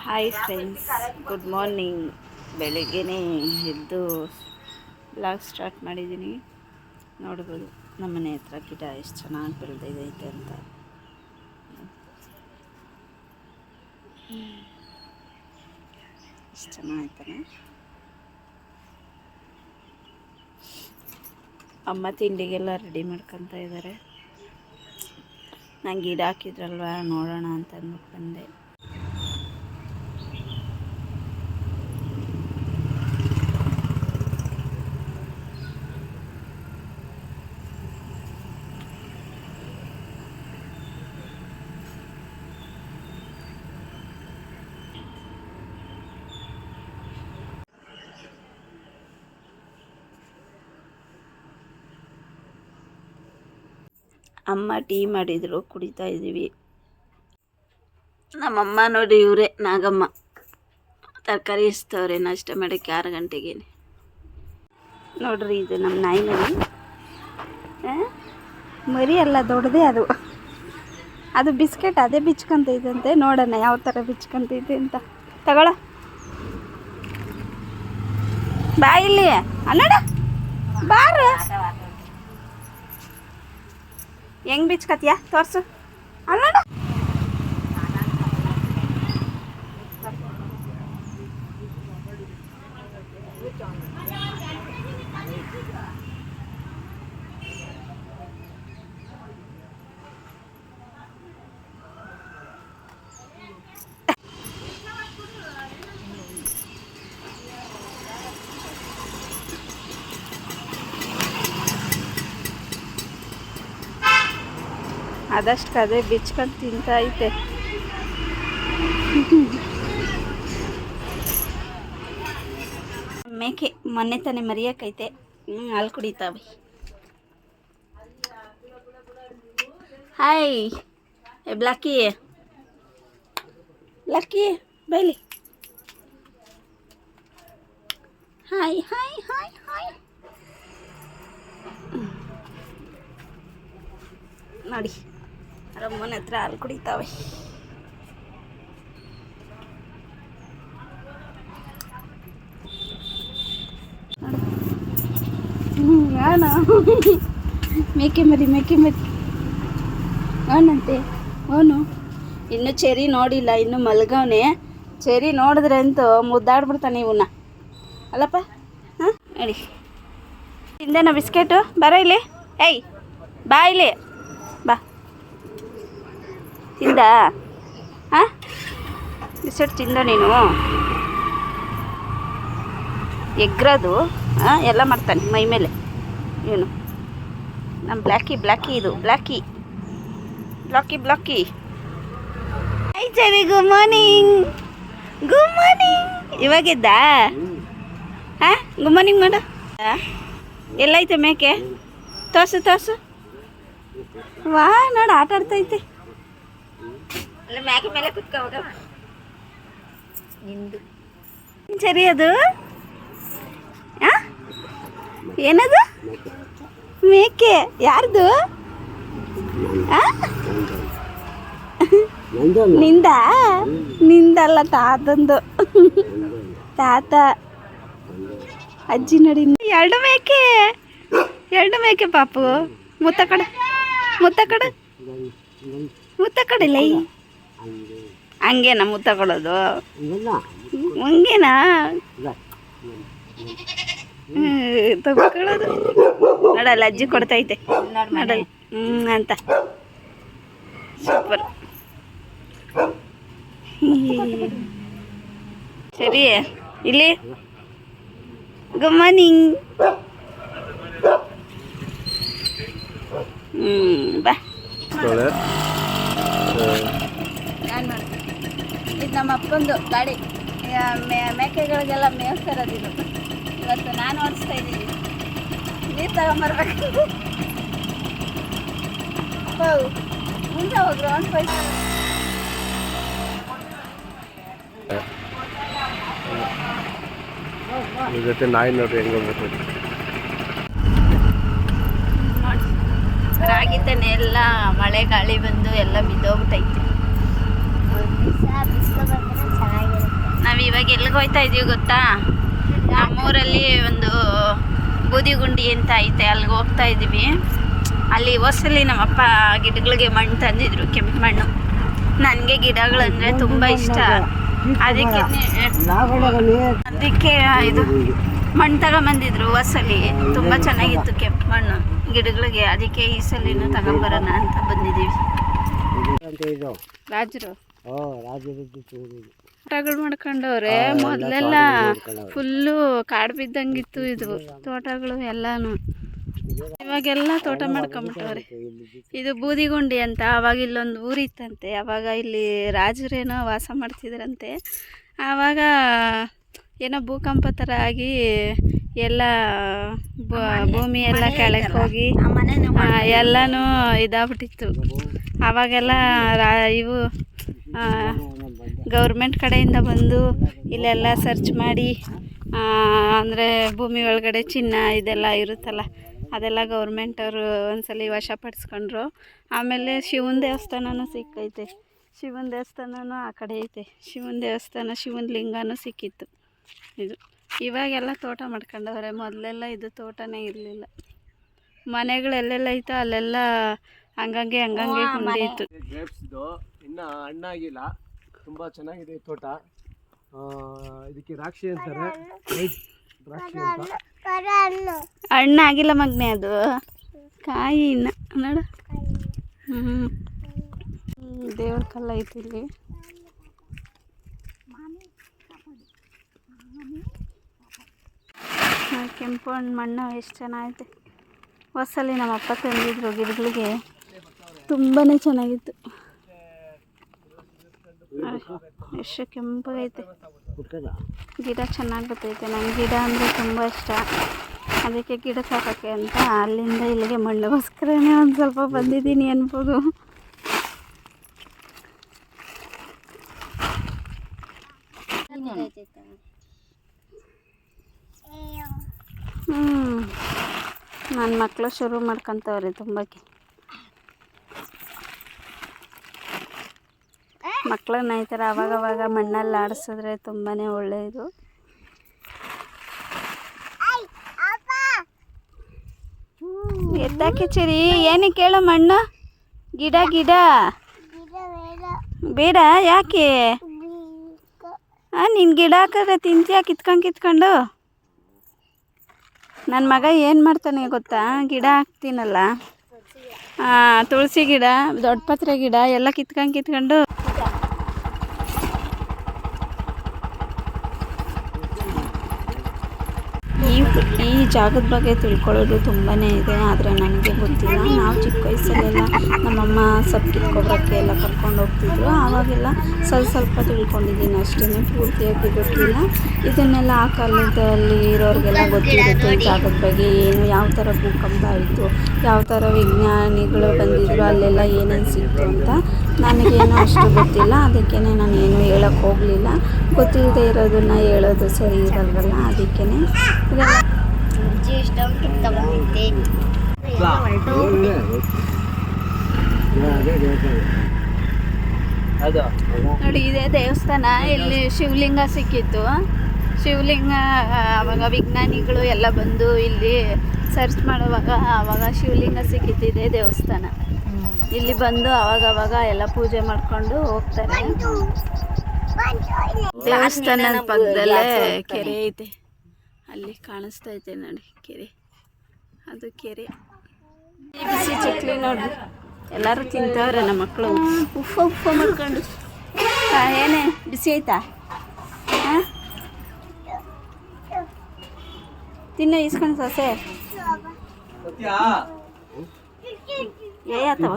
Hi friends, good morning. ಬೆಳಗ್ಗೆನೇ ಎದ್ದು blog start ಮಾಡಿದ್ದೀನಿ. ನೋಡ್ಬೋದು ನಮ್ಮ ಮನೆ ಹತ್ರ ಗಿಡ ಎಷ್ಟು ಚೆನ್ನಾಗಿ ಬೆಳೆದೈತೆ ಅಂತ. ಎಷ್ಟು ಚೆನ್ನಾಗೈತಾನೆ. ಅಮ್ಮ ತಿಂಡಿಗೆಲ್ಲ ರೆಡಿ ಮಾಡ್ಕೊತಾ ಇದ್ದಾರೆ. ನಾನು ಗಿಡ ಹಾಕಿದ್ರಲ್ವ, ನೋಡೋಣ ಅಂತ ಅಂದ್ಬಿಟ್ಟು ಬಂದೆ. ಅಮ್ಮ ಟೀ ಮಾಡಿದ್ರು, ಕುಡಿತಾ ಇದ್ದೀವಿ. ನಮ್ಮಮ್ಮ ನೋಡಿ, ಇವರೇ ನಾಗಮ್ಮ. ತರಕಾರಿ ಇಸ್ತವ್ರೆ ನಾಷ್ಟ ಮಾಡೋಕ್ಕೆ 6 ಗಂಟೆಗೆ. ನೋಡ್ರಿ, ಇದು ನಮ್ಮ ನಾಯಿ ಮರಿ ಅಲ್ಲ, ದೊಡ್ಡದೇ ಅದು. ಅದು ಬಿಸ್ಕೆಟ್ ಅದೇ ಬಿಚ್ಕೊಂತೈತಂತೆ. ನೋಡೋಣ ಯಾವ ಥರ ಬಿಚ್ಕೊಂತೈತೆ ಅಂತ. ತಗೊಳ ಬಾ ಇಲ್ಲಿ, ಅನ್ನಡ ಬಾರ. ಹೆಂಗೆ ಬಿಚ್ಕತ್ತೀಯ ತೋರಿಸು, ಅನ್ನಡ. ಅದಷ್ಟು ಅದೇ ಬಿಚ್ಕೊಂಡು ತಿಂತೈತೆ. ಮೇಕೆ ಮೊನ್ನೆ ತಾನೇ ಮರಿಯಾಕೈತೆ. ಹಾಲು ಕುಡಿತಾವೆ. ಹಾಯ್ ಬ್ಲಾಕಿ, ಬ್ಲಾಕಿ ಬೈಲಿ. Hi hi hi hi. ನೋಡಿ, ಅಮ್ಮನ ಹತ್ರ ಹಾಲು ಕುಡಿತಾವೆ. ಮೇಕೆ ಮರಿ ಅವನಂತೆ. ಅವನು ಇನ್ನು ಚೆರಿ ನೋಡಿಲ್ಲ, ಇನ್ನು ಮಲ್ಗವನೆ. ಚೆರಿ ನೋಡಿದ್ರೆ ಅಂತೂ ಮುದ್ದಾಡ್ಬಿಡ್ತಾನೆ ಇವನ್ನ, ಅಲ್ಲಪ್ಪ. ಹಾಂ ಹೇಳಿ, ತಿಂದೇನ ಬಿಸ್ಕೆಟು? ಬರ ಇಲ್ಲಿ. ಏಯ್ ಬಾ ಇಲ್ಲಿ, ಬಾ. ತಿಂದ? ಹಾಂ, ಬಿಸ್ಕೆಟ್ ತಿಂದ ನೀನು? ಎಗ್ರದು ಎಲ್ಲ ಮಾಡ್ತಾನೆ ಮೈ ಮೇಲೆ ಇವನು. ನಮ್ಮ ಬ್ಲ್ಯಾಕಿ ಇದು ಬ್ಲ್ಯಾಕಿ. ಐ ಸರಿ, ಗುಡ್ ಮಾರ್ನಿಂಗ್. ಇವಾಗಿದ್ದ? ಹಾಂ, ಗುಡ್ ಮಾರ್ನಿಂಗ್ ಮಾಡು. ಎಲ್ಲೈತೆ ಮೇಕೆ? ತೋರ್ಸು. ವಾ, ನೋಡಿ ಆಟ ಆಡ್ತೈತೆ. ಅಲ್ಲ, ಮೇಕೆ ಮೇಲೆ ಕುತ್ಕೋವಾಗ ನಿಂದು ಸರಿ. ಅದು ಏನದು? ಮೇಕೆ ಯಾರ್ದು? ನಿಂದಲ್ಲ, ತಾತಂದು. ತಾತ ಅಜ್ಜಿ ನೋಡಿ. ಎರಡು ಮೇಕೆ ಪಾಪು. ಮುತ್ತ ಕಡಲ್ಲ. ಹಂಗೇನಾ ಮುತ್ತ ಕೊಡೋದು? ಹಂಗೇನಾ ತಗೊಳ್ಳೋದು? ನೋಡಲ್ಲ, ಅಜ್ಜಿ ಕೊಡ್ತೈತೆ ನೋಡಲ್ಲ. ಅಂತ ಸೂಪರ್. ಸರಿ, ಇಲ್ಲಿ ಗುಡ್ ಮಾರ್ನಿಂಗ್. ಬಾ. ಇದು ನಮ್ಮ ಅಪ್ಪಂದು ಗಾಡಿ. ಮೇಕೆಗಳಿಗೆಲ್ಲ ಮೇಯ್ತಾ ಇರೋದಿಲ್ಲ. ಇವತ್ತು ನಾನು ಓಡಿಸ್ತಾ ಇದ್ದೀನಿ. ನೀರು ತಗೊಂಬರ್ಬೇಕು. ಮುಂದೆ ಹೋಗ್ರು ಒಂದು ಪೈಸೆ. ಜೊತೆ ನಾಯಿ ನೋಡ್ರಿ ಹೆಂಗೆ ಹೋಗ್ಬೇಕು. ರಾಗಿ ತೆನೆ ಎಲ್ಲ ಮಳೆ ಗಾಳಿ ಬಂದು ಎಲ್ಲ ಬಿದ್ದೋಗ್ಬಿಟ್ಟೈತೆ. ಬಿಸಿಲು ಬಂದರೆ ಚೆನ್ನಾಗಿರುತ್ತೆ. ಎಲ್ಲಿಗೆ ಹೋಗ್ತಾ ಇದೀವಿ ಗೊತ್ತಾ? ನಮ್ಮೂರಲ್ಲಿ ಒಂದು ಬೂದಿಗುಂಡಿ ಅಂತ ಐತೆ, ಅಲ್ಲಿಗೆ ಹೋಗ್ತಾ ಇದ್ದೀವಿ. ಅಲ್ಲಿ ಹೊಸಲಿ ನಮ್ಮಪ್ಪ ಗಿಡಗಳಿಗೆ ಮಣ್ಣು ತಂದಿದ್ರು, ಕೆಂಪು ಮಣ್ಣು. ನನಗೆ ಗಿಡಗಳಂದರೆ ತುಂಬ ಇಷ್ಟ. ಅದಕ್ಕೆ ಇದು ಮಣ್ಣು ತಗೊಂಬಂದಿದ್ರು ಹೊಸಲಿ. ತುಂಬ ಚೆನ್ನಾಗಿತ್ತು ಕೆಂಪು ಮಣ್ಣು ಗಿಡಗಳಿಗೆ. ಅದಕ್ಕೆ ಈ ಸಲಿನೂ ತಗೊಂಬರೋಣ ಅಂತ ಬಂದಿದ್ದೀವಿ. ರಾಜರು ತೋಟಗಳು ಮಾಡ್ಕೊಂಡವ್ರೆ. ಮೊದಲೆಲ್ಲ ಫುಲ್ಲು ಕಾಡು ಬಿದ್ದಂಗಿತ್ತು ಇದು ತೋಟಗಳು ಎಲ್ಲಾನು. ಇವಾಗೆಲ್ಲ ತೋಟ ಮಾಡ್ಕೊಂಬಿಟ್ಟವ್ರೆ. ಇದು ಬೂದಿಗುಂಡಿ ಅಂತ. ಆವಾಗ ಇಲ್ಲೊಂದು ಊರಿತ್ತಂತೆ. ಆವಾಗ ಇಲ್ಲಿ ರಾಜರೇನೋ ವಾಸ ಮಾಡ್ತಿದ್ರಂತೆ. ಆವಾಗ ಏನೋ ಭೂಕಂಪ ಥರ ಆಗಿ ಎಲ್ಲ ಭೂಮಿ ಎಲ್ಲ ಕೆಳಗೆ ಹೋಗಿ ಎಲ್ಲನೂ ಇದಾಗ್ಬಿಟ್ಟಿತ್ತು. ಆವಾಗೆಲ್ಲ ಇವು ಗೌರ್ಮೆಂಟ್ ಕಡೆಯಿಂದ ಬಂದು ಇಲ್ಲೆಲ್ಲ ಸರ್ಚ್ ಮಾಡಿ, ಅಂದರೆ ಭೂಮಿ ಒಳಗಡೆ ಚಿನ್ನ ಇದೆಲ್ಲ ಇರುತ್ತಲ್ಲ, ಅದೆಲ್ಲ ಗೌರ್ಮೆಂಟವರು ಒಂದ್ಸಲಿ ವಶಪಡಿಸ್ಕೊಂಡ್ರು. ಆಮೇಲೆ ಶಿವನ ದೇವಸ್ಥಾನನೂ ಸಿಕ್ಕೈತೆ. ಶಿವನ ದೇವಸ್ಥಾನನೂ ಆ ಕಡೆ ಐತೆ. ಶಿವನ ದೇವಸ್ಥಾನ, ಶಿವನ ಲಿಂಗನೂ ಸಿಕ್ಕಿತ್ತು ಇದು. ಇವಾಗೆಲ್ಲ ತೋಟ ಮಾಡ್ಕೊಂಡವ್ರೆ. ಮೊದಲೆಲ್ಲ ಇದು ತೋಟನೇ ಇರಲಿಲ್ಲ. ಮನೆಗಳು ಎಲ್ಲೆಲ್ಲ ಐತೋ ಅಲ್ಲೆಲ್ಲ ಹಂಗಂಗೆ ಗುಂಡಿ ಇತ್ತು. ಗ್ರೇಪ್ಸ್ದು ಇನ್ನೂ ಹಣ್ಣಾಗಿಲ್ಲ, ತುಂಬ ಚೆನ್ನಾಗಿದೆ ಈ ತೋಟ. ಇದಕ್ಕೆ ದ್ರಾಕ್ಷಿ ಅಂತಾರೆ, ದ್ರಾಕ್ಷಿ ಅಂತ. ಹಣ್ಣಾಗಿಲ್ಲ ಮಗ್ನೆ, ಅದು ಕಾಯಿ ಇನ್ನು ನೋಡು. ದೇವ್ರ ಕಲ್ಲ ಐತಿ ಇಲ್ಲಿ. ಕೆಂಪು ಹಣ್ಣು ಮಣ್ಣು ಎಷ್ಟು ಚೆನ್ನಾಗೈತೆ. ಹೊಸಲಿ ನಮ್ಮಪ್ಪ ತಂದಿದ್ರು ಗಿಡಗಳಿಗೆ. ತುಂಬಾ ಚೆನ್ನಾಗಿತ್ತು. ಎಷ್ಟು ಕೆಂಪಾಗೈತೆ ಗಿಡ. ಚೆನ್ನಾಗಿ ಬರ್ತೈತೆ. ನನಗೆ ಗಿಡ ಅಂದರೆ ತುಂಬ ಇಷ್ಟ. ಅದಕ್ಕೆ ಗಿಡ ಸಾಕೋಕ್ಕೆ ಅಂತ ಅಲ್ಲಿಂದ ಇಲ್ಲಿಗೆ ಮಣ್ಣಿಗೋಸ್ಕರನೇ ಒಂದು ಸ್ವಲ್ಪ ಬಂದಿದ್ದೀನಿ ಅನ್ಬೋದು. ನನ್ನ ಮಕ್ಕಳು ಶುರು ಮಾಡ್ಕೊತವ್ರೆ ತುಂಬಕ್ಕೆ. ಮಕ್ಕಳನ್ನ ಈ ಥರ ಅವಾಗವಾಗ ಮಣ್ಣಲ್ಲಿ ಆಡಿಸಿದ್ರೆ ತುಂಬಾ ಒಳ್ಳೆಯದು. ಎದ್ದಾಕೆ ಚರಿ ಏನಕ್ಕೆ ಕೇಳೋ ಮಣ್ಣು? ಗಿಡ ಗಿಡ ಬೇಡ. ಯಾಕೆ? ನೀನು ಗಿಡ ಹಾಕಿದ್ರೆ ತಿಂತೀಯ ಕಿತ್ಕೊಂಡು? ನನ್ನ ಮಗ ಏನು ಮಾಡ್ತಾನೆ ಗೊತ್ತಾ? ಗಿಡ ಹಾಕ್ತೀನಲ್ಲ, ತುಳಸಿ ಗಿಡ, ದೊಡ್ಡ ಪತ್ರೆ ಗಿಡ ಎಲ್ಲ ಕಿತ್ಕೊಂಡು ಈ ಜಾಗದ ಬಗ್ಗೆ ತಿಳ್ಕೊಳ್ಳೋದು ತುಂಬಾ ಇದೆ. ಆದರೆ ನನಗೆ ಗೊತ್ತಿಲ್ಲ. ನಾವು ಚಿಕ್ಕ ವಯಸ್ಸಲ್ಲೆಲ್ಲ ನಮ್ಮಮ್ಮ ಸೊಪ್ಪು ಕಿತ್ಕೊಬರೋಕ್ಕೆ ಎಲ್ಲ ಕರ್ಕೊಂಡು ಹೋಗ್ತಿದ್ರು. ಆವಾಗೆಲ್ಲ ಸ್ವಲ್ಪ ತಿಳ್ಕೊಂಡಿದ್ದೀನಿ ಅಷ್ಟೇ, ಪೂರ್ತಿಯಾಗಿ ಗೊತ್ತಿಲ್ಲ. ಇದನ್ನೆಲ್ಲ ಆ ಕಾಲದಲ್ಲಿ ಇರೋರಿಗೆಲ್ಲ ಗೊತ್ತಿರುತ್ತೆ ಈ ಜಾಗದ ಬಗ್ಗೆ. ಏನು ಯಾವ ಥರ ಭೂಕಂಪ ಆಯಿತು, ಯಾವ ಥರ ವಿಜ್ಞಾನಿಗಳು ಬಂದಿದ್ರು, ಅಲ್ಲೆಲ್ಲ ಏನೇನು ಸಿಕ್ತು ಅಂತ ನನಗೇನು ಅಷ್ಟು ಗೊತ್ತಿಲ್ಲ. ಅದಕ್ಕೇ ನಾನು ಏನು ಹೇಳೋಕ್ಕೆ ಹೋಗಲಿಲ್ಲ. ಗೊತ್ತಿಲ್ಲದೆ ಇರೋದನ್ನು ಹೇಳೋದು ಸರಿ ಇರಲ್ವಲ್ಲ, ಅದಕ್ಕೇ ನೋಡಿ. ಇದೇ ದೇವಸ್ಥಾನ. ಇಲ್ಲಿ ಶಿವಲಿಂಗ ಸಿಕ್ಕಿತ್ತು. ಶಿವಲಿಂಗ ಆವಾಗ ವಿಜ್ಞಾನಿಗಳು ಎಲ್ಲ ಬಂದು ಇಲ್ಲಿ ಸರ್ಚ್ ಮಾಡುವಾಗ ಆವಾಗ ಶಿವಲಿಂಗ ಸಿಕ್ಕಿತ್ತಿದೆ ದೇವಸ್ಥಾನ. ಇಲ್ಲಿ ಬಂದು ಅವಾಗವಾಗ ಎಲ್ಲ ಪೂಜೆ ಮಾಡ್ಕೊಂಡು ಹೋಗ್ತಾರೆ. ದೇವಸ್ಥಾನದ ಪಕ್ಕದಲ್ಲೇ ಕೆರೆ ಐತೆ. ಅಲ್ಲಿ ಕಾಣಿಸ್ತಾ ಐತೆ ನೋಡಿ ಕೆರೆ, ಅದು ಕೆರೆ. ಬಿಸಿ ಚಕ್ಲಿ ನೋಡ್ರಿ, ಎಲ್ಲರೂ ತಿಂತವ್ರೆ ನಮ್ಮ ಮಕ್ಕಳು. ಉಫ ಮಾಡ್ಕೊಂಡು. ಏನೇ ಬಿಸಿ ಐತಾ? ತಿನ್ನ ಇಸ್ಕೊಂಡು ಸೊಸೆ. ಏತವ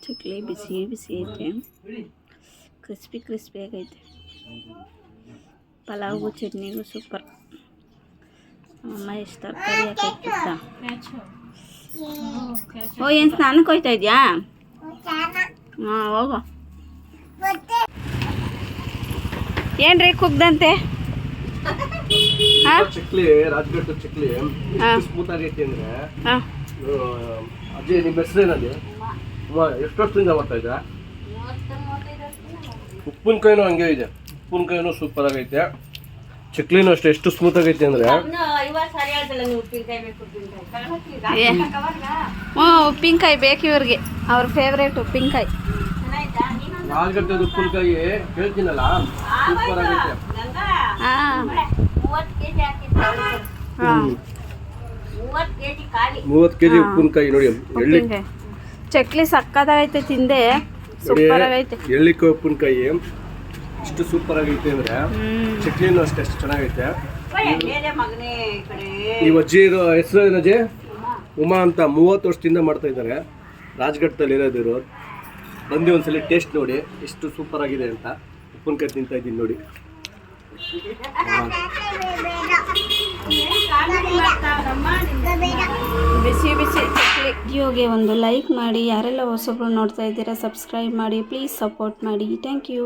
ಚಕ್ಲಿ ಬಿಸಿ ಐತೆ. ಕ್ರಿಸ್ಪಿ ಆಗೈತೆ. ಪಲಾವ್ಗೂ ಚಟ್ನಿಗೂ ಸೂಪರ್. ಅಮ್ಮ ಎಷ್ಟು ತರಕಾರಿ ಹಾಕೈತಿತ್ತ. ಏನು ಸ್ನಾನಕ್ಕೆ ಹೋಯ್ತಾ ಇದೆಯಾ? ಹೋಗು. ಏನ್ರಿ ಕುಗ್ದಂತೆ? ಚಕ್ಲಿ ರಾಜ್ಘಾಟ್ ಚಕ್ಲಿ ಸ್ಮೂತ್ ಆಗೈತಿ ಅಂದ್ರೆ ಹಾಂ ಅಜ್ಜಿ ನಿಮ್ಮ ಹೆಸರೇನಲ್ಲಿ ಎಷ್ಟು ವರ್ಷದಿಂದ ಮಾಡ್ತಾ ಇದ್ದ? ಉಪ್ಪಿನಕಾಯಿನೂ ಹಂಗೆ ಇದೆ, ಉಪ್ಪಿನಕಾಯಿನೂ ಸೂಪರ್ ಆಗೈತೆ, ಚಕ್ಲಿನೂ ಅಷ್ಟೇ ಎಷ್ಟು ಸ್ಮೂತ್ ಆಗೈತೆ ಅಂದ್ರೆ. ಉಪ್ಪಿನಕಾಯಿ ಬೇಕು ಇವ್ರಿಗೆ, ಅವ್ರ ಫೇವ್ರೇಟ್ ಉಪ್ಪಿನಕಾಯಿ. ರಾಜ್ಘಟ್ಟದ ಉಪ್ಪಿನಕಾಯಿ ಕೇಳ್ತೀನಲ್ಲ ಸೂಪರ್ ಆಗೈತೆ. ಹಾಂ 30 kg ಉಪ್ಪಿನಕಾಯಿ ನೋಡಿ. ಉಪ್ಪಿನಕಾಯಿ ಚಕ್ಲಿ ಸಕ್ಕತ್ತಾಗೈತೆ, ತಿಂದೆ ಸೂಪರ್ ಆಗೈತೆ. ಎಳ್ಳಿಕಾಯಿ ಉಪ್ಪಿನಕಾಯಿ ಎಷ್ಟು ಸೂಪರ್ ಆಗೈತೆ ಅಂದ್ರೆ ಚಕ್ಲಿನೂ ಅಷ್ಟೇ ಎಷ್ಟು ಚೆನ್ನಾಗೈತೆ. ಈ ಅಜ್ಜಿ ಹೆಸರು ಏನಜ್ಜಿ? ಉಮಾ ಅಂತ 30 ವರ್ಷದಿಂದ ಮಾಡ್ತಾ ಇದ್ದಾರೆ, ರಾಜ್ಘಟ್ಟದಲ್ಲಿ ಇರೋದಿರೋ. ಬಂದು ಒಂದ್ಸಲಿ ಟೇಸ್ಟ್ ನೋಡಿ ಎಷ್ಟು ಸೂಪರ್ ಆಗಿದೆ ಅಂತ. ಉಪ್ಪಿನಕಾಯಿ ತಿಂತಾ ಇದ್ದೀನಿ ನೋಡಿ. ಬಿಸಿ ಬಿಸಿ ಚಕ್ಲಿ. ವಿಡಿಯೋಗೆ ಒಂದು ಲೈಕ್ ಮಾಡಿ, ಯಾರೆಲ್ಲ ಹೊಸಬ್ರು ನೋಡ್ತಾ ಇದ್ದೀರಾ ಸಬ್ಸ್ಕ್ರೈಬ್ ಮಾಡಿ, ಪ್ಲೀಸ್ ಸಪೋರ್ಟ್ ಮಾಡಿ. Thank you.